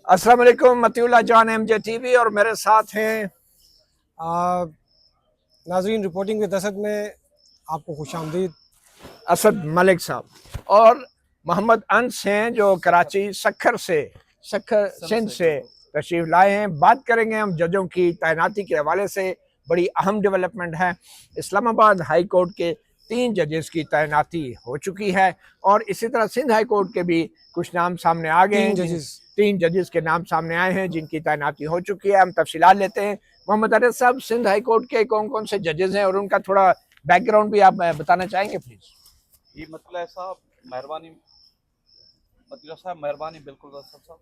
अस्सलाम वालेकुम, मतीउल्लाह जान एमजे टीवी और मेरे साथ हैं नाज़रीन। रिपोर्टिंग विद असद में आपको खुशामदीद। असद मलिक साहब और मोहम्मद अंस हैं जो कराची सखर सिंध से तशरीफ लाए हैं। बात करेंगे हम जजों की तैनाती के हवाले से। बड़ी अहम डेवलपमेंट है। इस्लामाबाद हाई कोर्ट के 3 जजेस की तैनाती हो चुकी है और इसी तरह सिंध हाई कोर्ट के भी कुछ नाम सामने आ गए हैं। 3 जजेस के नाम सामने आए हैं जिनकी तैनाती हो चुकी है। हम तफसीलात लेते हैं। मोहम्मद अरस साहब, सिंध हाई कोर्ट के कौन कौन से जजेस हैं और उनका थोड़ा बैकग्राउंड भी आप बताना चाहेंगे प्लीज? जी मतलब साहब मेहरबानी, मतलब साहब मेहरबानी, बिल्कुल साहब।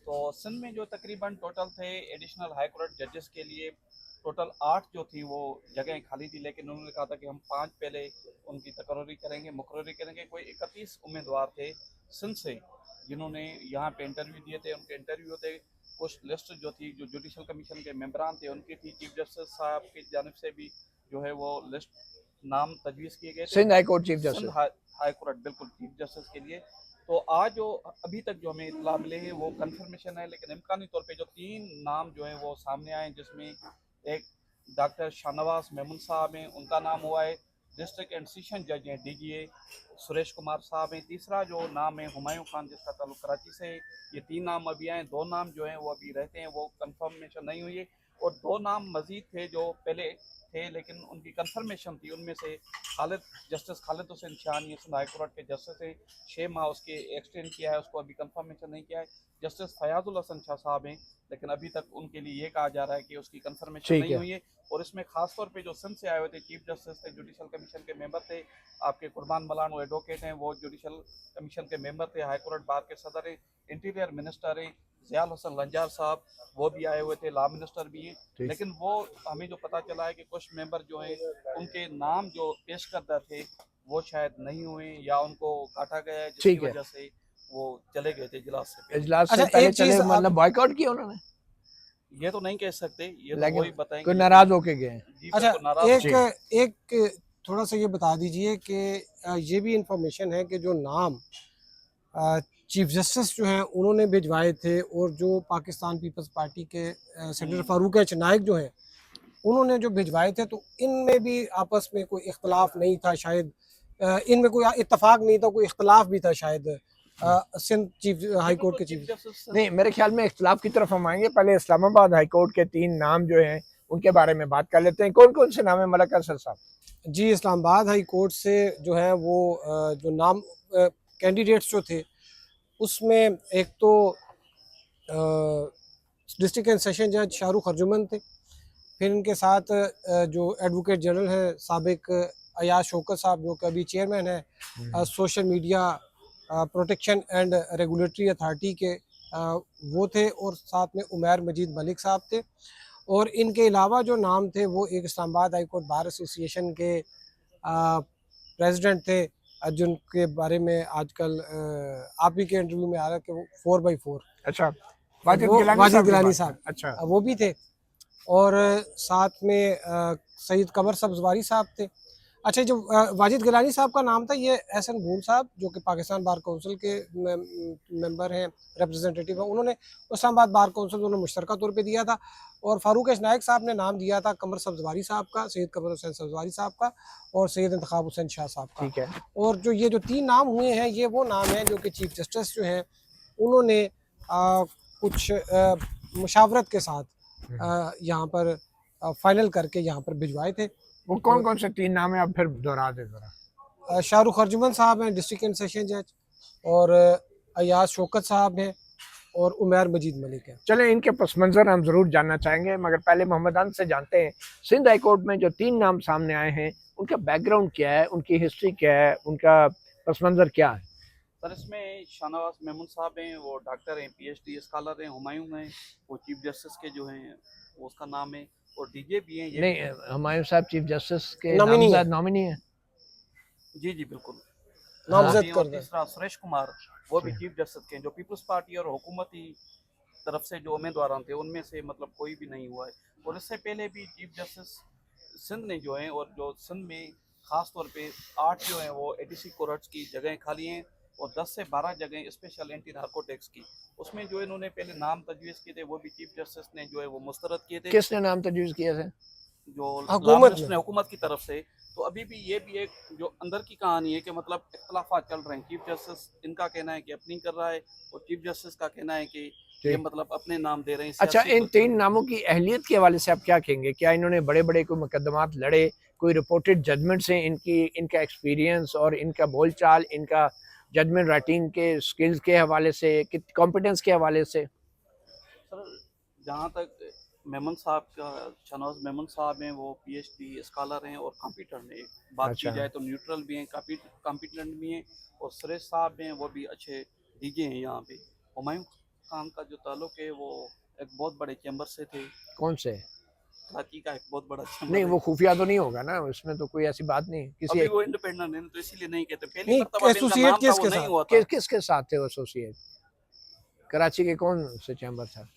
तो सिंध में जो तकरीबन टोटल थे एडिशनल हाई कोर्ट जजेस के लिए टोटल 8 जो थी वो जगह खाली थी, लेकिन उन्होंने कहा था कि हम 5 पहले उनकी मुकर्ररी करेंगे। कोई 31 उम्मीदवार थे सिंध से जिन्होंने यहाँ पे इंटरव्यू दिए थे। उनके इंटरव्यू थे, कुछ लिस्ट जो थी जो जुडिशल कमीशन के मेंबरान थे उनकी थी। चीफ जस्टिस साहब की जानिब से भी जो है वो लिस्ट नाम तजवीज़ किए गए थे Sindh high court chief Sindh justice. High court, बिल्कुल चीफ जस्टिस के लिए। तो आज जो अभी तक जो हमें इतला मिले हैं वो कंफर्मेशन है, लेकिन इम्कानी तौर पे जो 3 नाम जो हैं वो सामने आए, जिसमें एक डॉक्टर शाहनवाज मेमन साहब हैं, उनका नाम हुआ है। डिस्ट्रिक्ट एंड सेशन जज हैं डीजीए सुरेश कुमार साहब हैं। तीसरा जो नाम है हुमायूं खान, जिसका ताल्लुक कराची से है। ये 3 नाम अभी आए। 2 नाम जो हैं वो अभी रहते हैं, वो कंफर्मेशन नहीं हुई है। और 2 नाम मजीद थे जो पहले थे लेकिन उनकी कंफर्मेशन थी। उनमें से जस्टिस खालिद हुसैन शान, ये सिंध हाई कोर्ट के जस्टिस हैं, 6 माह उसके एक्सटेंड किया है, उसको अभी कंफर्मेशन नहीं किया है। जस्टिस फयाजुल हसन शाह साहब हैं, लेकिन अभी तक उनके लिए ये कहा जा रहा है कि उसकी कंफर्मेशन नहीं हुई है। और इसमें खासतौर पे जो सिंध से आए हुए थे चीफ जस्टिस थे, जुडिशल कमीशन के मेंबर थे, आपके कुर्बान मलान वो एडवोकेट हैं, वो जुडिशल कमीशन के मेंबर थे, हाई कोर्ट बार के सदर हैं, इंटीरियर मिनिस्टर हैं ज़ियाल हसन लंजार साहब, वो भी आए हुए थे, लॉ मिनिस्टर भी हैं। लेकिन वो हमें जो पता चला है कि कुछ मेंबर जो हैं उनके नाम जो पेश करदा थे वो शायद नहीं हुए या उनको काटा गया है, जिसकी वजह से वो चले गए थे इजलास से इजलास अच्छा, से पहले एक चले, चीज़ मतलब बॉयकॉट किया उन्होंने? ये तो नहीं कह सकते, ये तो लेकिन वही बताएंगे कोई नाराज होके गए। जी अच्छा, बिल्कुल नाराज एक थोड़ा सा ये बता दीजिए कि ये भी इंफॉर्मेशन है कि जो नाम चीफ जस्टिस जो हैं उन्होंने भिजवाए थे और जो पाकिस्तान पीपल्स पार्टी के सेनेटर फारूक एच नाइक जो हैं उन्होंने जो भिजवाए थे, तो इनमें भी आपस में कोई इख्तलाफ नहीं था शायद। इनमें कोई इत्तफाक नहीं था, कोई इख्तलाफ भी था शायद सिंध चीफ हाई कोर्ट के चीफ जस्टिस। नहीं, मेरे ख्याल में इख्तलाफ की तरफ हम आएंगे। पहले इस्लामाबाद हाई कोर्ट के 3 नाम जो हैं उनके बारे में बात कर लेते हैं। कौन कौन से नाम है मलक असद साहब? जी, इस्लामाबाद हाई कोर्ट से जो है वो जो नाम कैंडिडेट्स जो थे उसमें एक तो डिस्ट्रिक्ट एंड सेशन जज शाहरुख अर्जुमन थे। फिर इनके साथ जो एडवोकेट जनरल हैं साबिक अयाज शौकत साहब, जो कि अभी चेयरमैन है social media protection and regulatory authority के, वो थे। और साथ में उमैर मजीद मलिक साहब थे। और इनके अलावा जो नाम थे वो एक Islamabad high court bar association के प्रेसिडेंट थे, जिनके बारे में आजकल आप ही के इंटरव्यू में आ रहा है कि वो 4x4। अच्छा, वाजिद गिलानी साहब, अच्छा, वो भी थे। और साथ में सईद कमर सब्जवारी साहब थे। अच्छा, जो वाजिद गिलानी साहब का नाम था, ये एहसन भूल साहब जो कि पाकिस्तान बार काउंसिल के मेंबर हैं, रिप्रेजेंटेटिव हैं, उन्होंने इस्लामाबाद बार काउंसिल उन्होंने मुश्तरका तौर पे दिया था। और फारूक एच नाइक साहब ने नाम दिया था कमर सब्जवारी साहब का, सैयद कमर हुसैन सब्जवारी साहब का और सैयद इंतखाब हुसैन शाह साहब का। ठीक है। और जो ये जो 3 नाम हुए हैं, ये वो नाम हैं जो कि चीफ जस्टिस जो हैं उन्होंने कुछ मुशावरत के साथ यहाँ पर फाइनल करके यहाँ पर भिजवाए थे। वो कौन कौन से 3 नाम है, आप फिर दोहरा दे जरा। शाहरुख अर्जुमन साहब हैं डिस्ट्रिक्ट एंड सेशन जज, और अयाज शौकत साहब हैं, और उमैर मजीद मलिक है। चलें, इनके पस मंज़र हम ज़रूर जानना चाहेंगे, मगर पहले मोहम्मद अंस से जानते हैं सिंध हाई कोर्ट में जो 3 नाम सामने आए हैं उनका बैकग्राउंड क्या है, उनकी हिस्ट्री क्या है, उनका पस मंज़र क्या है? सर इसमें शाहनवाज मेमन साहब हैं, वो डॉक्टर हैं, पीएचडी स्कॉलर हैं। हुमायूं हैं, वो चीफ जस्टिस के जो हैं वो उसका नाम है। और डीजे भी हैं। नहीं, हुमायूं साहब चीफ जस्टिस के नॉमिनी है। जी जी बिल्कुल नामजद कर दिया। तीसरा सुरेश कुमार, वो भी चीफ जस्टिस के, जो पीपल्स पार्टी और हुकूमती तरफ से जो उम्मीदवार थे उनमें से मतलब कोई भी नहीं हुआ है। और इससे पहले भी चीफ जस्टिस सिंध ने जो हैं, और जो सिंध में ख़ास तौर पे 8 जो हैं वो एडीसी कोर्ट्स की जगह खाली हैं और 10 से 12 जगह स्पेशल एंटी नार्कोटिक्स की। उसमें जो इन्होंने पहले नाम तजवीज़ किए थे वो भी चीफ जस्टिस ने जो है वो मुस्तरद किए थे, किसने नाम तजवीज़ किया था? जो हुकूमत लॉ मिनिस्टर ने। ने हुकूमत की तरफ से। तो अभी भी ये भी एक जो अंदर की कहानी है कि मतलब इख्तलाफात चल रहे हैं। चीफ जस्टिस इनका कहना है कि अपनी कर रहा है और चीफ जस्टिस का कहना है कि ये ठीक। मतलब अपने नाम दे रहे हैं। अच्छा, सियासी इन 3 नामों की अहलियत के हवाले से आप क्या कहेंगे? क्या इन्होंने बड़े-बड़े कोई मुकदमात लड़े, कोई रिपोर्टेड जजमेंट्स हैं इनकी, इनका एक्सपीरियंस और इनका बोलचाल, इनका जजमेंट राइटिंग के स्किल्स के हवाले से, कि कॉम्पिटेंस के हवाले से? सर, जहाँ तक मेमन साहब का, शहनवाज मेमन साहब हैं, वो पीएचडी स्कॉलर हैं और कॉम्पिटेंट हैं। बात की अच्छा। जाए तो न्यूट्रल भी हैं, कॉम्पिटेंट भी हैं। और सुरेश साहब हैं, वो भी अच्छे डीजे हैं यहाँ पे। हुमायूं खान का जो ताल्लुक है वो एक बहुत बड़े चैम्बर से थे, कौन से? कराची का एक बहुत बड़ा नहीं, चैम्बर वो है। खुफिया तो नहीं होगा ना, उसमें तो कोई ऐसी बात नहीं किसी अभी एक, वो इंडिपेंडेंट है तो इसीलिए नहीं कहते। पहली नहीं, मरतबा इनका एसोसिएट नाम था किसके वो नहीं साथ? हुआ था। किसके साथ थे वो एसोसिएट? कराची के कौन से चैम्बर था?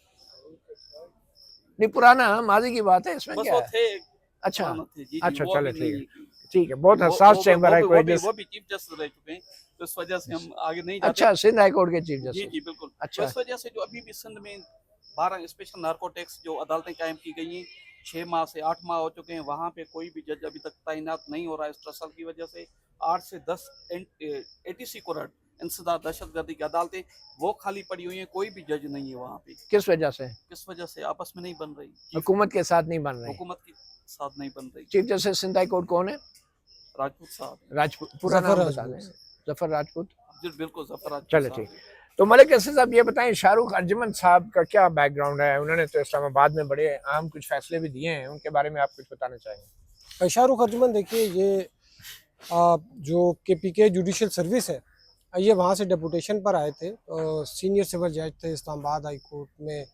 नहीं, पुराना माजी की बात है, इसमें बस क्या वो है? थे, अच्छा, पुराना थे। जी जी, अच्छा, वो चलो अभी ठीक है, नहीं। ठीक है, बहुत हसास चैम्बर है, कोई जिस, वो भी चीफ जस्टिस रह चुके हैं, तो इस वजह से हम आगे नहीं जाते। अच्छा, सिंध हाई कोर्ट के चीफ जी जस्टिस। जी बिल्कुल। तो अच्छा, इस वजह से जो अभी भी सिंध में 12 स्पेशल नार्कोटिक्स जो अदालतें कायम की गई हैं, 6 माह से 8 माह हो चुके हैं, वहाँ पे कोई भी जज अभी तक तैनात नहीं हो रहा है। स्ट्रसल की वजह से 8 से 10 एटीसी कोरट इंसदाद दहशतगर्दी की अदालतें वो खाली पड़ी हुई हैं, कोई भी जज नहीं है वहाँ पे। किस वजह से? किस वजह से? आपस में नहीं बन रही, हुकूमत के साथ नहीं बन रहे? हुकूमत के साथ नहीं बन रही। Chief justice Sindh high court कौन है? राजपूत साहब, राजपूत, पूरा जफर नाम बता राजपूत। दें। जफर राजपूत। जी बिल्कुल, जफर राजपूत चलो साहब। ठीक। तो मलिक असद साहब, ये बताएं, शाहरुख अर्जुमन साहब का क्या बैकग्राउंड है? उन्होंने तो इस्लामाबाद में बड़े अहम कुछ फैसले भी दिए हैं, उनके बारे में आप कुछ बताना चाहेंगे? शाहरुख अर्जुमन, देखिए ये जो केपीके जुडिशल सर्विस है, ये वहाँ से डेपुटेशन पर आए थे। सीनियर सिविल जज थे इस्लामाबाद हाई कोर्ट में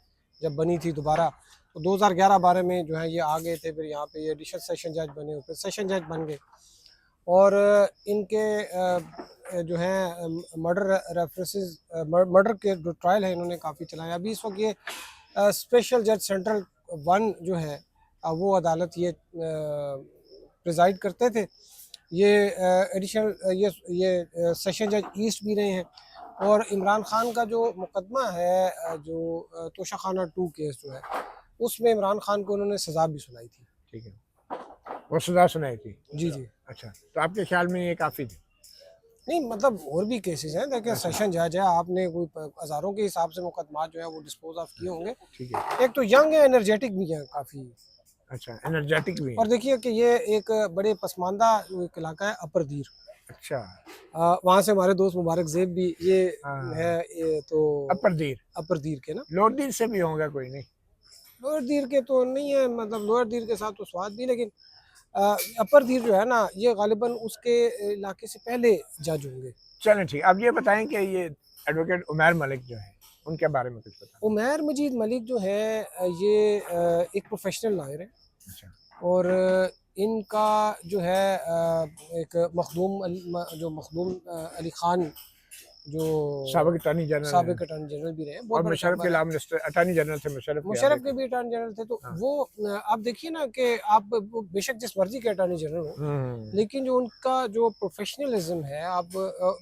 जब बनी थी दोबारा, तो 2011-12 में जो है ये आ गए थे। फिर यहाँ पे ये एडिशनल सेशन जज बने, फिर सेशन जज बन गए। और इनके जो है मर्डर रेफरेंसेस, मर्डर के जो ट्रायल है इन्होंने काफ़ी चलाए। अभी इस वक्त ये स्पेशल जज सेंट्रल 1 जो है वो अदालत ये प्रिजाइड करते थे। ये एडिशनल ये सेशन जज ईस्ट भी रहे हैं। और इमरान खान का जो मुकदमा है, जो तोशा खाना 2 केस जो है, उसमें इमरान खान को उन्होंने सज़ा भी सुनाई थी। ठीक है, वो सजा सुनाई थी। जी जी। अच्छा, तो आपके ख्याल में ये काफ़ी थी? नहीं, मतलब और भी केसेस हैं। देखिए, सेशन जज है, आपने कोई हज़ारों के हिसाब से मुकदमा जो है वो डिस्पोज ऑफ किए होंगे। ठीक है। एक तो यंग है, एनर्जेटिक भी है काफ़ी। अच्छा, एनर्जेटिक भी है। और देखिए कि ये एक बड़े पसमानदा एक इलाका है, अपर दीर। अच्छा, वहाँ से हमारे दोस्त मुबारक ज़ेब भी ये हाँ। है, ये तो अपर दीर, अपर दीर के ना। लोअर दीर से भी होगा कोई? नहीं, लोअर दीर के तो नहीं है, मतलब लोअर दीर के साथ तो स्वाद भी, लेकिन अपर दीर जो है ना, ये गालिबन उसके इलाके से पहले जज होंगे। चलें ठीक। अब ये बताएं कि ये एडवोकेट उमैर मलिक जो है, उनके बारे में कुछ बताएं। उमैर मजीद मलिक जो है ये एक प्रोफेशनल लॉयर है। अच्छा, और इनका जो है एक मखदूम अली खान जो साबिक अटॉर्नी जनरल साबिक हैं। अटॉर्नी जनरल भी रहे, और बहुत बड़े मुशर्रफ के चैम्बर हैं। अलावा मिनिस्टर अटॉर्नी जनरल थे मुशर्रफ मुशर्रफ के भी अटॉर्नी जनरल थे। तो हाँ। वो आप देखिए ना कि आप बेशक जिस मर्जी के अटॉर्नी जनरल हो, लेकिन जो उनका जो प्रोफेशनलिज्म है, आप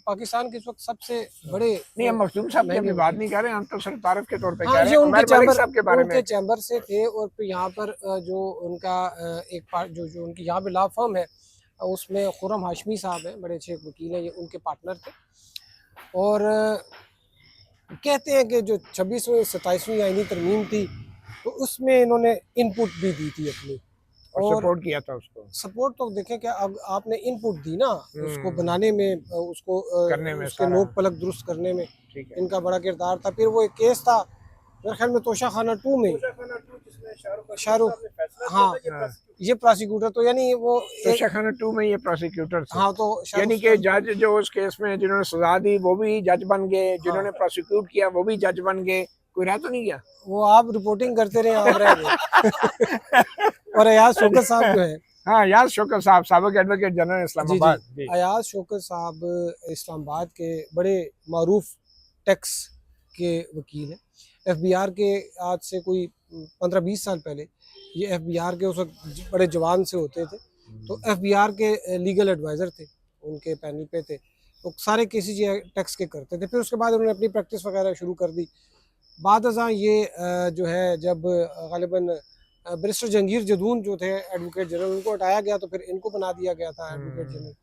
पाकिस्तान के इस वक्त सबसे बड़े नहीं, हम मखदूम साहब की अभी महंगे बात नहीं कर रहे हैं, हम तो सिर्फ तारफ के तौर पे हाँ, कह रहे ये हैं उनके उमैर मलिक चैम्बर, साहब के बारे उनके में। चैम्बर से थे। और फिर यहाँ पर जो उनका एक पार्ट जो उनकी यहाँ पे लॉ फर्म है, उसमें खुर्रम हाशमी साहब हैं, बड़े अच्छे वकील हैं, ये उनके पार्टनर थे। और कहते हैं कि जो 26वीं 27वीं आईनी तरमीम थी, तो उसमें इन्होंने इनपुट भी दी थी अपनी, और सपोर्ट किया था उसको। सपोर्ट तो देखें कि अब आपने इनपुट दी ना उसको बनाने में, उसको करने में, उसके सारा। नोक पलक दुरुस्त करने में ठीक है। इनका बड़ा किरदार था। फिर वो एक केस था मेरे ख्याल में तोशा खाना 2 में, शाहरुख, हाँ, ये प्रोसिक्यूटर, तो यानी वो तोशा खाना 2 में ये प्रोसिक्यूटर थे। हाँ, तो यानी कि जज जो उस केस में जिन्होंने सजा दी वो भी जज बन गए, जिन्होंने प्रोसिक्यूट किया वो भी जज बन गए, कोई रह तो नहीं गया? वो आप रिपोर्टिंग करते रहे, आप रह गए। और अयाज शौकत साहब जो है, हाँ, यार शौकत साहब, साबिक एडवोकेट जनरल इस्लामाबाद। जी, अयाज शौकत साहब इस्लामाबाद के बड़े मारूफ टैक्स के वकील हैं। एफबीआर के आज से कोई 15-20 साल पहले ये एफबीआर के उस वक्त बड़े जवान से होते थे, तो एफबीआर के लीगल एडवाइज़र थे, उनके पैनल पे थे, तो सारे केसेस ये टैक्स के करते थे। फिर उसके बाद उन्होंने अपनी प्रैक्टिस वगैरह शुरू कर दी। बाद अज़ां ये जो है जब ग़ालिबन बैरिस्टर जहांगीर जदून जो थे एडवोकेट जनरल, उनको हटाया गया तो फिर इनको बना दिया गया था एडवोकेट जनरल।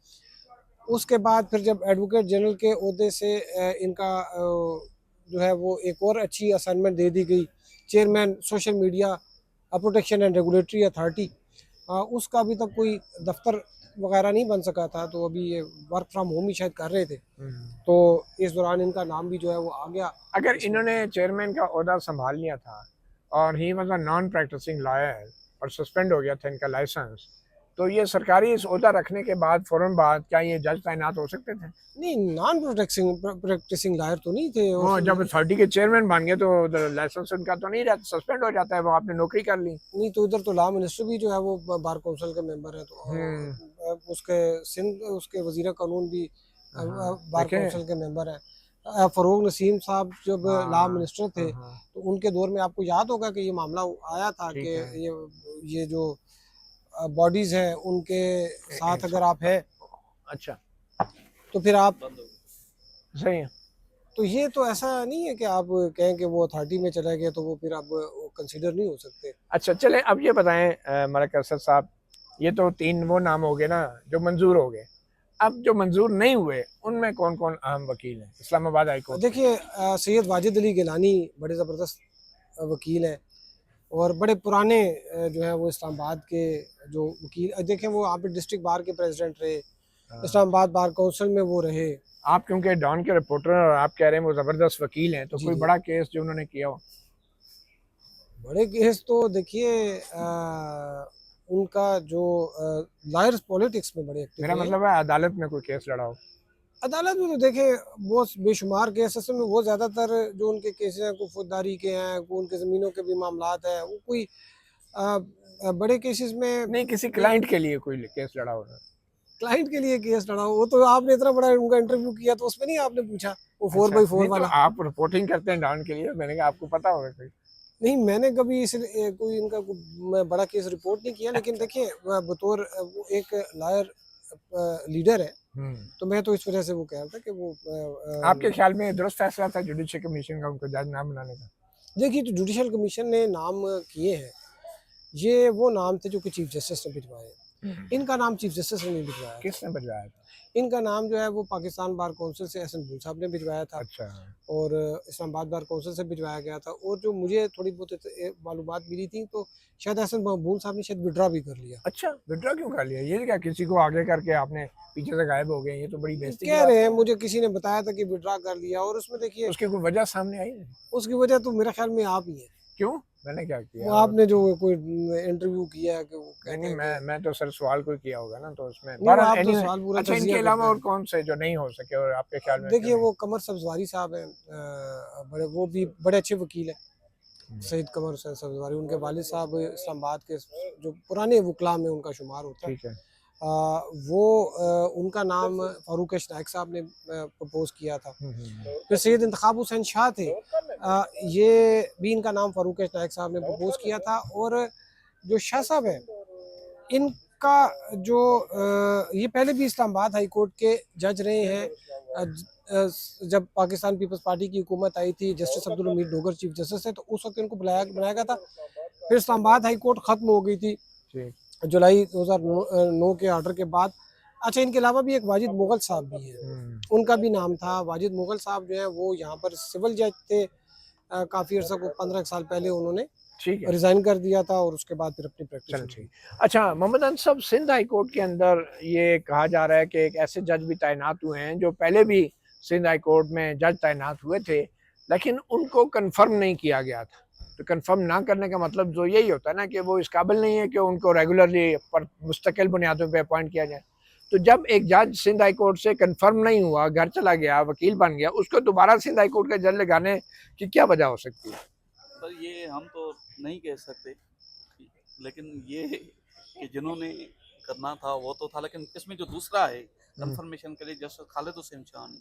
उसके बाद फिर जब एडवोकेट जनरल के ओहदे से इनका जो है वो एक और अच्छी असाइनमेंट दे दी गई, chairman social media protection and regulatory authority, उसका अभी तक कोई दफ्तर वगैरह नहीं बन सका था, तो अभी ये वर्क फ्रॉम होम ही शायद कर रहे थे, तो इस दौरान इनका नाम भी जो है वो आ गया। अगर इन्होंने चेयरमैन का ओहदा संभाल लिया था और he was a non practising lawyer और सस्पेंड हो गया था इनका लाइसेंस, तो ये सरकारी इस ओहदा रखने के बाद फौरन बाद क्या ये जज तैनात हो सकते थे? नहीं, नॉन प्रैक्टिसिंग लायर तो नहीं थे वो जब अथॉरिटी के चेयरमैन बन गए तो लाइसेंस उनका तो नहीं रहता, सस्पेंड हो जाता है, वो आपने नौकरी कर ली। नहीं, तो उधर तो लॉ मिनिस्टर भी जो है वो बार काउंसिल के मेंबर है, तो उसके सिंध उसके वजीर कानून भी बार देखें। काउंसिल के मेंबर है। फरूक नसीम साहब जब लॉ मिनिस्टर थे तो उनके दौर में आपको याद होगा कि ये मामला आया था ठीक कि है। ये जो बॉडीज हैं उनके साथ अगर आप है अच्छा, तो फिर आप, बंद हो गया। सही है। तो ये तो ऐसा नहीं है कि आप कहें कि वो अथॉरिटी में चले गए तो वो फिर आप कंसीडर नहीं हो सकते। अच्छा चले, अब ये बताएं मलिक असद साहब, ये तो 3 वो नाम हो गए ना जो मंजूर हो गए, अब जो मंजूर नहीं हुए उनमें कौन कौन अहम वकील हैं इस्लामाबाद हाई कोर्ट? देखिए, सैयद वाजिद अली गिलानी बड़े ज़बरदस्त वकील हैं और बड़े पुराने जो है वो इस्लामाबाद के जो वकील, देखें वो आप डिस्ट्रिक्ट बार के प्रेसिडेंट रहे, इस्लामाबाद बार काउंसिल में वो रहे। आप क्योंकि डॉन के रिपोर्टर हैं और आप कह रहे हैं वो जबरदस्त वकील हैं, तो जी कोई जी, बड़ा केस जो उन्होंने किया हो? बड़े केस तो देखिए उनका जो लॉयर्स पॉलिटिक्स में बड़े एक्टिव मेरा रहे। मतलब है अदालत में कोई केस लड़ा हो। अदालत में तो देखे वो बेशुमार केसेस में वो ज़्यादातर जो उनके केसेस हैं, कोई फौजदारी के हैं, कोई उनके ज़मीनों के भी मामलात हैं, वो कोई बड़े केसेस में नहीं, किसी क्लाइंट के लिए कोई केस लड़ा हो? क्लाइंट के लिए केस लड़ा हो। वो तो आपने इतना बड़ा उनका इंटरव्यू किया तो उसमें नहीं आपने पूछा वो 4x4 नहीं, तो वाला? आप रिपोर्टिंग करते हैं डॉन के लिए, मैंने कहा आपको पता होगा कोई। नहीं, मैंने कभी कोई इनका मैं बड़ा केस रिपोर्ट नहीं किया, लेकिन देखिए बतौर वो एक लॉयर लीडर है, तो मैं तो इस वजह से वो कह रहा था कि वो आपके ख्याल में दुरुस्त फैसला था जुडिशल कमीशन का उनको जज ना बनाने का? देखिए, जो जुडिशल कमीशन ने नाम किए हैं ये वो नाम थे जो कि चीफ जस्टिस ने भिजवाए। इनका नाम चीफ जस्टिस ने नहीं भिजवाया था। किसने भिजवाया था? इनका नाम जो है वो पाकिस्तान बार काउंसिल से एहसन बुल साहब ने भिजवाया था अच्छा, और इस्लामाबाद बार काउंसिल से भिजवाया गया था। और जो मुझे थोड़ी बहुत मालूमात मिली थी तो शायद एहसन बुल साहब ने शायद विड्रा भी कर लिया। अच्छा, विड्रॉ क्यों कर लिया? ये क्या किसी को आगे करके आपने पीछे से गायब हो गए? ये तो बड़ी बेइज्जती की कह बात रहे है। हैं, मुझे किसी ने बताया था कि विड्रा कर लिया, और उसमें देखिए उसकी कोई वजह सामने आई नहीं? उसकी वजह तो मेरे ख्याल में आप ही है। क्यों? मैंने क्या वो किया? आपने जो कोई इंटरव्यू किया है कि वो कहते नहीं, हैं मैं तो सर सवाल कोई किया होगा ना, तो उसमें नहीं, वो बहरहाल आप तो anyway, सवाल पूरा अच्छा इनके तजिया अलावा करते और हैं। कौन से जो नहीं हो सके और आपके ख्याल में? देखिए, वो कमर सब्जवारी साहब हैं, बड़े वो भी बड़े अच्छे वकील हैं, सईद कमर सब्जवारी। उनके वालिद साहब इस्लामाबाद के जो पुराने वकला में उनका शुमार होता है। ठीक है। वो उनका नाम फारूक नाइक साहब ने प्रपोज किया था। फिर सैयद इंतखाब हुसैन शाह थे, ये भी इनका नाम फारूक नाइक साहब ने प्रपोज किया था। और जो शाह साहब हैं इनका जो ये पहले भी इस्लामाबाद हाई कोर्ट के जज रहे हैं। जब पाकिस्तान पीपल्स पार्टी की हुकूमत आई थी, justice Abdul Hamid Dogar chief justice थे, तो उस वक्त इनको बनाया गया था। फिर इस्लामाबाद हाई कोर्ट ख़त्म हो गई थी जुलाई 2009 के ऑर्डर के बाद। अच्छा, इनके अलावा भी एक वाजिद मुगल साहब भी हैं, उनका भी नाम था। वाजिद मुगल साहब जो है वो यहाँ पर सिविल जज थे, काफ़ी अर्सा को 15 साल पहले उन्होंने ठीक है, रिज़ाइन कर दिया था और उसके बाद फिर अपनी प्रैक्टिस चलो ठीक। अच्छा मोहम्मद अनस साहब, सिंध हाई कोर्ट के अंदर ये कहा जा रहा है कि एक ऐसे जज भी तैनात हुए हैं जो पहले भी सिंध हाई कोर्ट में जज तैनात हुए थे, लेकिन उनको कंफर्म नहीं किया गया था। तो कंफर्म ना करने का मतलब जो यही होता है ना कि वो इस काबिल नहीं है कि उनको रेगुलरली पर मुस्तकिल बुनियादों पे अपॉइंट किया जाए। तो जब एक जज सिंध हाई कोर्ट से कंफर्म नहीं हुआ, घर चला गया, वकील बन गया, उसको दोबारा सिंध हाई कोर्ट का जज लगाने की क्या वजह हो सकती है? पर ये हम तो नहीं कह सकते, लेकिन ये कि जिन्होंने करना था वो तो था, लेकिन इसमें जो दूसरा है कंफर्मेशन के लिए जस्टिस खालिद हुसैन शाह ने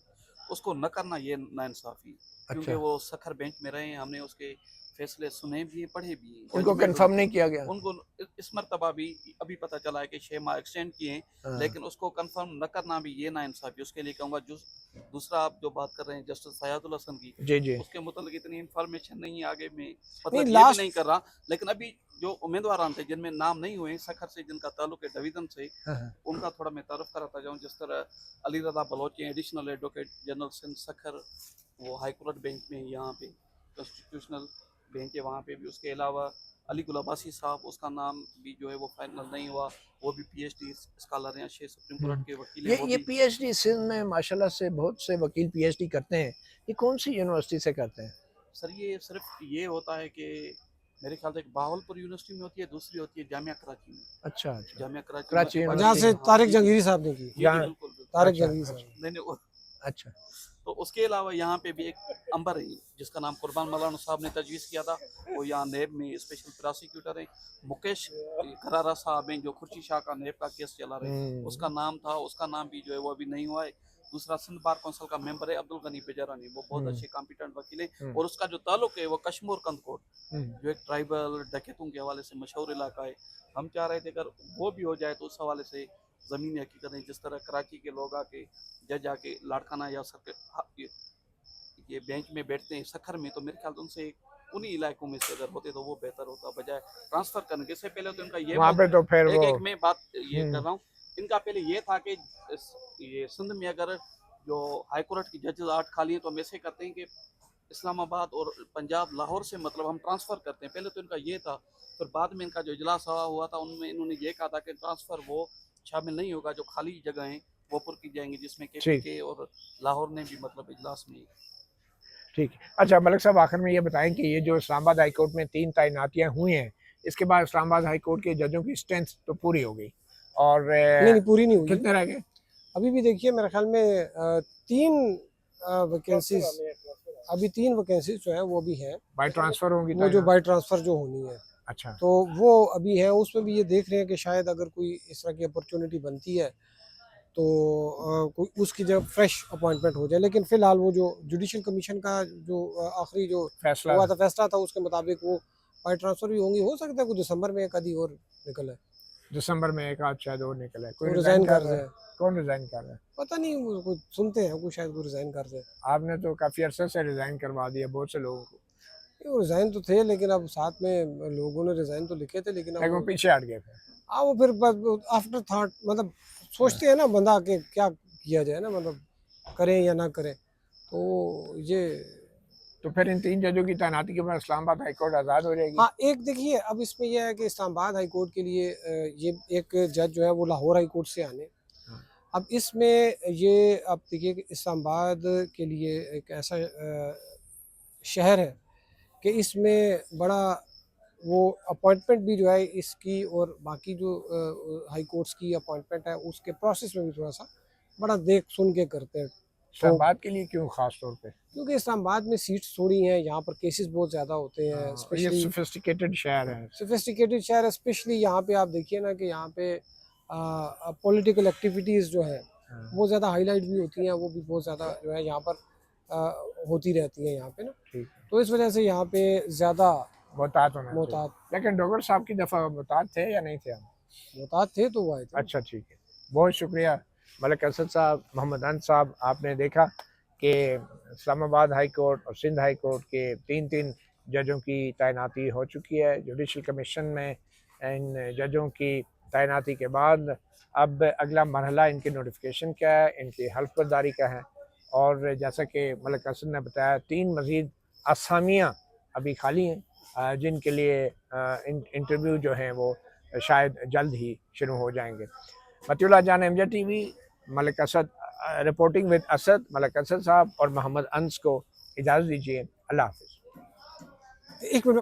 उसको न करना, ये नाइंसाफी। क्योंकि वो सखर बेंच में रहे हैं, हमने उसके फैसले सुने भी हैं, पढ़े भी हैं। उनको Judgment कंफर्म नहीं किया गया। उनको इस मरतबा भी अभी पता चला है कि 6 माह एक्सटेंड किए हैं, हाँ। लेकिन उसको कंफर्म न करना भी ये नाइंसाफी। उसके लिए कहूँगा जो दूसरा आप जो बात कर रहे हैं जस्टिस सयादुल हसन की, जी जी। उसके मुतालिक इतनी इंफॉर्मेशन नहीं है आगे में, मतलब नहीं, ये भी लास्ट नहीं कर रहा। लेकिन अभी जो उम्मीदवार थे जिनमें नाम नहीं हुए सखर से, जिनका ताल्लुक है डिवीजन से, हाँ, हाँ। उनका थोड़ा मैं तारुफ कराता जाऊँ। जिस तरह Ali Raza Baloch additional advocate general Sindh Sukkur, वो हाई कोर्ट बेंच में यहाँ पे कॉन्स्टिट्यूशनल बेंच है, वहाँ पे भी। उसके अलावा अली गुल अब्बासी साहब, उसका नाम भी जो है वो फाइनल नहीं हुआ, वो भी पीएचडी स्कॉलर हैं, 6 सुप्रीम कोर्ट के वकील हैं। वो ये भी पीएचडी सिंध में माशाल्लाह से बहुत से वकील पीएचडी करते हैं। ये कौन सी यूनिवर्सिटी से करते हैं? सर ये सिर्फ ये होता है कि मेरे ख्याल से एक बहावलपुर यूनिवर्सिटी में होती है, दूसरी होती है जामिया कराची में। अच्छा अच्छा। जामिया कराची कराची में जहाँ से हाँ, तारिक जंगीरी साहब ने की, जी, जी, जहाँ- बिल्कुल बिल्कुल। तारिक अच्छा, जंगीरी साहब। नहीं नहीं अच्छा। तो उसके अलावा यहाँ पे भी एक अंबर है जिसका नाम कुर्बान मौलाना साहब ने तजवीज़ किया था, वो यहाँ नेब में स्पेशल प्रोसिक्यूटर हैं। मुकेश करारा साहब हैं जो खुर्शी शाह का नेब का केस चला रहे हैं, उसका नाम था, उसका नाम भी जो है वो अभी नहीं हुआ है। दूसरा सिंध बार कौंसिल का मेंबर है अब्दुल गनी बेजारानी, वो बहुत अच्छे कॉम्पिटेंट वकील हैं, और उसका जो ताल्लुक है वो कश्मीर कंदकोट, जो एक ट्राइबल डकैतों के हवाले से मशहूर इलाका है। हम चाह रहे थे अगर वो भी हो जाए तो उस हवाले से ज़मीनी हकीकतें, जिस तरह कराची के लोग आके जज आके लाड़काना या ये बेंच में बैठते हैं सखर में, तो मेरे ख्याल से उनसे उन्हीं इलाकों में से अगर होते तो वो बेहतर होता, बजाय ट्रांसफ़र करने के। इससे पहले तो इनका ये वहाँ पे तो फिर एक वो एक मैं बात ये कर रहा हूँ, इनका पहले ये था कि ये सिंध में अगर जो हाई कोर्ट की जजेस 8 खाली हैं तो हम ऐसे करते हैं कि इस्लामाबाद और पंजाब लाहौर से मतलब हम ट्रांसफ़र करते हैं। पहले तो इनका ये था, फिर बाद में इनका जो इजलास हुआ था उनमें इन्होंने ये कहा था कि ट्रांसफ़र वो शामिल नहीं होगा, जो खाली जगह हैं वो पुर की जाएंगी, जिसमें के और लाहौर ने भी मतलब इजलास में। ठीक है। अच्छा मलिक साहब, आखिर में ये बताएं कि ये जो इस्लामाबाद हाई कोर्ट में 3 तैनातियाँ हुई हैं, इसके बाद इस्लामाबाद हाई कोर्ट के जजों की स्ट्रेंथ तो पूरी हो गई, और नहीं पूरी नहीं हुई, कितने रह गए? अभी भी देखिए मेरे ख्याल में 3 वैकेंसीज, अभी 3 वैकेंसीज जो है वो भी हैं, बाय ट्रांसफर होंगी वो जो बाय ट्रांसफ़र जो होनी है, अच्छा। तो वो अभी है। उसमें भी ये देख रहे हैं कि शायद अगर कोई इस तरह की अपॉर्चुनिटी बनती है तो कोई उसकी जगह फ्रेश अपॉइंटमेंट हो जाए। लेकिन फ़िलहाल वो जो जुडिशल कमीशन का जो आखिरी जो फैसला हुआ था, फैसला था, उसके मुताबिक वो बाय ट्रांसफ़र भी होंगी। हो सकता है कोई दिसंबर में एक आधी और निकले, दिसंबर में एक आध शायद और निकले, कोई तो रिजाइन रिज़ाइन कर कर रहा है? जाए। कौन रिजाइन कर रहा है? पता नहीं, वो कुछ सुनते हैं कोई शायद वो रिज़ाइन कर जाए। आपने तो काफी अरसे से रिजाइन करवा दिया बहुत से लोगों को। वो रिज़ाइन तो थे, लेकिन अब साथ में लोगों ने रिज़ाइन तो लिखे थे, लेकिन अब लेकिन वो पीछे हट गए थे। हाँ वो फिर आफ्टर थॉट मतलब सोचते हैं ना बंदा कि क्या किया जाए ना, मतलब करें या ना करें। तो ये तो फिर इन 3 जजों की तैनाती के बाद इस्लामाबाद हाई कोर्ट आज़ाद हो जाएगी? हाँ, एक देखिए अब इसमें यह है कि इस्लामाबाद हाई कोर्ट के लिए ये एक जज जो है वो लाहौर हाई कोर्ट से आने। हाँ। अब इसमें ये आप देखिए कि इस्लामाबाद के लिए एक ऐसा शहर है कि इसमें बड़ा वो अपॉइंटमेंट भी जो है इसकी और बाकी जो हाई कोर्ट्स की अपॉइंटमेंट है उसके प्रोसेस में भी थोड़ा सा बड़ा देख सुन के करते हैं। इस्लामाबाद के लिए क्यों खास तौर पे? क्योंकि इस्लामाबाद में सीट्स थोड़ी हैं, यहाँ पर केसेस बहुत ज़्यादा होते हैं, ये स्पेशली सोफिस्टिकेटेड शहर है। सोफिस्टिकेटेड शहर है। स्पेशली यहाँ पे आप देखिए ना कि यहाँ पे पॉलिटिकल एक्टिविटीज़ जो है वो ज़्यादा हाईलाइट भी होती हैं, वो भी बहुत ज़्यादा जो है यहाँ पर होती रहती हैं यहाँ पे ना, ठीक है। तो इस वजह से यहाँ पे ज़्यादा मोहतात होना चाहिए। मोहतात लेकिन डोगर साहब की दफ़ा मोहतात थे या नहीं थे हम? मोहतात थे तो वो आए थे। अच्छा ठीक है, बहुत शुक्रिया मलिक असद साहब, मोहम्मद अनस साहब। आपने देखा कि इस्लामाबाद हाई कोर्ट और सिंध हाई कोर्ट के 3-3 जजों की तैनाती हो चुकी है। जुडिशल कमीशन में इन जजों की तैनाती के बाद अब अगला मरहला इनकी नोटिफिकेशन का है, इनकी हल्फ बर्दारी का है, और जैसा कि मलिक असद ने बताया 3 मज़ीद असामियाँ अभी खाली हैं जिनके लिए इंटरव्यू जो हैं वो शायद जल्द ही शुरू हो जाएंगे। मतियुल्लाह जान, MJ TV, Malik Asad reporting with Asad. Malik Asad साहब और मोहम्मद अनस को इजाज़त दीजिए। अल्लाह हाफ़िज़। एक मिनट